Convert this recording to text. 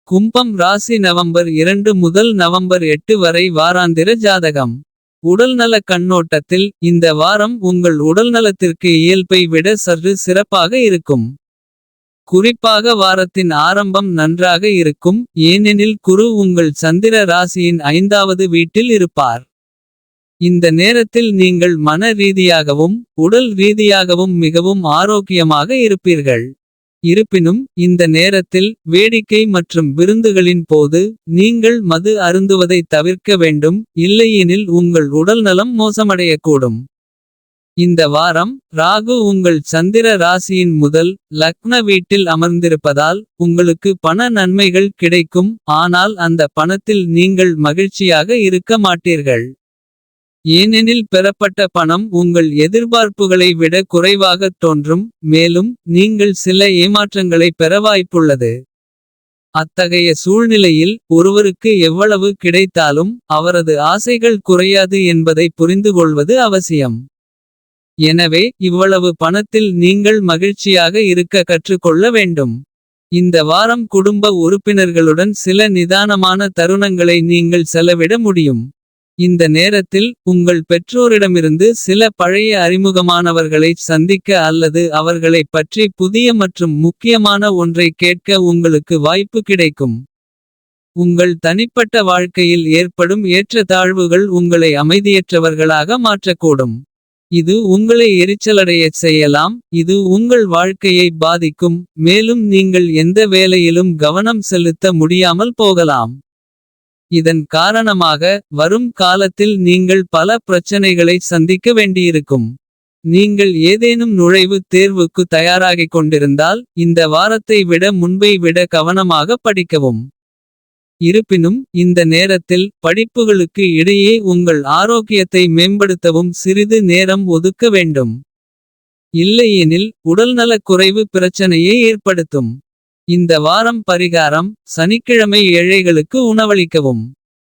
கும்பம் ராசி நவம்பர் 2 முதல் நவம்பர் 8 வரை வாராந்திர ஜாதகம். உடல்நல கண்ணோட்டத்தில் இந்த வாரம் உங்கள் உடல்நலத்திற்கு இயல்பை விட சற்று சிறப்பாக இருக்கும். குறிப்பாக வாரத்தின் ஆரம்பம் நன்றாக இருக்கும். ஏனெனில் குரு உங்கள் சந்திர ராசியின் 5வது வீட்டில் இருப்பார். இந்த நேரத்தில் நீங்கள் மன ரீதியாகவும் உடல் ரீதியாகவும் மிகவும் ஆரோக்கியமாக இருப்பீர்கள். இருப்பினும் இந்த நேரத்தில் வேடிக்கை மற்றும் விருந்துகளின் போது நீங்கள் மது அருந்துவதை தவிர்க்க வேண்டும். இல்லையெனில் உங்கள் உடல்நலம் மோசமடையக்கூடும். இந்த வாரம் ராகு உங்கள் சந்திர ராசியின் முதல் லக்ன வீட்டில் அமர்ந்திருப்பதால் உங்களுக்கு பண நன்மைகள் கிடைக்கும். ஆனால் அந்த பணத்தில் நீங்கள் மகிழ்ச்சியாக இருக்க மாட்டீர்கள். ஏனெனில் பெறப்பட்ட பணம் உங்கள் எதிர்பார்ப்புகளை விட குறைவாகத் தோன்றும். மேலும் நீங்கள் சில ஏமாற்றங்களை பெற வாய்ப்புள்ளது. அத்தகைய சூழ்நிலையில் ஒருவருக்கு எவ்வளவு கிடைத்தாலும் அவரது ஆசைகள் குறையாது என்பதை புரிந்துகொள்வது அவசியம். எனவே இவ்வளவு பணத்தில் நீங்கள் மகிழ்ச்சியாக இருக்க கற்றுக்கொள்ள வேண்டும். இந்த வாரம் குடும்ப உறுப்பினர்களுடன் சில நிதானமான தருணங்களை நீங்கள் செலவிட முடியும். இந்த நேரத்தில் உங்கள் பெற்றோரிடமிருந்து சில பழைய அறிமுகமானவர்களை சந்திக்க அல்லது அவர்களைப் பற்றி புதிய மற்றும் முக்கியமான ஒன்றை கேட்க உங்களுக்கு வாய்ப்பு கிடைக்கும். உங்கள் தனிப்பட்ட வாழ்க்கையில் ஏற்படும் ஏற்றத்தாழ்வுகள் உங்களை அமைதியற்றவர்களாக மாற்றக்கூடும். இது உங்களை எரிச்சலடையச் செய்யலாம். இது உங்கள் வாழ்க்கையை பாதிக்கும். மேலும் நீங்கள் எந்த வேலையிலும் கவனம் செலுத்த முடியாமல் போகலாம். இதன் காரணமாக வரும் காலத்தில் நீங்கள் பல பிரச்சனைகளை சந்திக்க வேண்டியிருக்கும். நீங்கள் ஏதேனும் நுழைவுத் தேர்வுக்கு தயாராகிக் கொண்டிருந்தால் இந்த வாரத்தை விட முன்பை விட கவனமாக படிக்கவும். இருப்பினும் இந்த நேரத்தில் படிப்புகளுக்கு இடையே உங்கள் ஆரோக்கியத்தை மேம்படுத்தவும் சிறிது நேரம் ஒதுக்க வேண்டும். இல்லையெனில் உடல்நலக் குறைவு பிரச்சனையை ஏற்படுத்தும். இந்த வாரம் பரிகாரம்: சனிக்கிழமை ஏழைகளுக்கு உணவளிக்கவும்.